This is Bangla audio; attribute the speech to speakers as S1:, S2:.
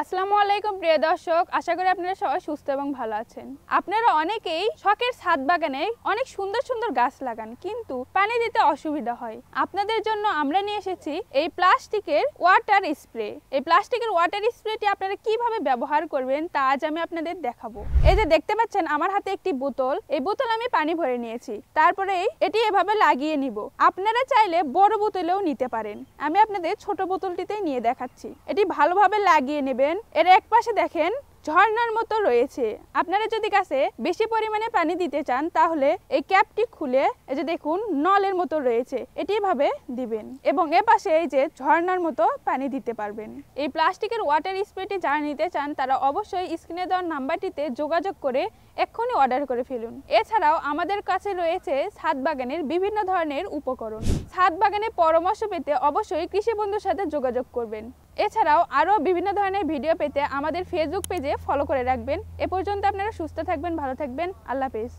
S1: আসসালামু আলাইকুম প্রিয় দর্শক, আশা করি আপনারা সবাই সুস্থ এবং ভালো আছেন। আপনারা অনেকেই শখের ছাদ বাগানে অনেক সুন্দর সুন্দর গাছ লাগান, কিন্তু পানি দিতে অসুবিধা হয়। আপনাদের জন্য আমরা নিয়ে এসেছি এই প্লাস্টিকের ওয়াটার স্প্রে। এই প্লাস্টিকের ওয়াটার স্প্রেটি আপনারা কিভাবে ব্যবহার করবেন তা আজ আমি আপনাদের দেখাবো। এই যে দেখতে পাচ্ছেন আমার হাতে একটি বোতল, এই বোতল আমি পানি ভরে নিয়েছি। তারপরে এটি এভাবে লাগিয়ে নিব। আপনারা চাইলে বড় বোতলেও নিতে পারেন, আমি আপনাদের ছোট বোতলটিতেই নিয়ে দেখাচ্ছি। এটি ভালোভাবে লাগিয়ে নেবেন। এর এক পাশে দেখেন ঝর্ণার মতো রয়েছে। আপনারা যদি গাছে বেশি পরিমাণে পানি দিতে চান তাহলে এই ক্যাপটি খুলে এই যে দেখুন নলের মতো রয়েছে, এটি ভাবে দিবেন এবং এ পাশে এই যে ঝর্ণার মতো পানি দিতে পারবেন। এই প্লাস্টিকের ওয়াটার স্প্রেটি যারা নিতে চান তারা অবশ্যই স্ক্রিনে দেওয়া নাম্বারটিতে যোগাযোগ করে এক্ষুনি অর্ডার করে ফেলুন। এছাড়াও আমাদের কাছে রয়েছে ছাদ বাগানের বিভিন্ন ধরনের উপকরণ। ছাদ বাগানের পরামর্শ পেতে অবশ্যই কৃষি বন্ধুর সাথে যোগাযোগ করবেন। এছাড়াও আরও বিভিন্ন ধরনের ভিডিও পেতে আমাদের ফেসবুক পেজে ফলো করে রাখবেন। এ পর্যন্ত আপনারা সুস্থ থাকবেন, ভালো থাকবেন। আল্লাহ হাফেজ।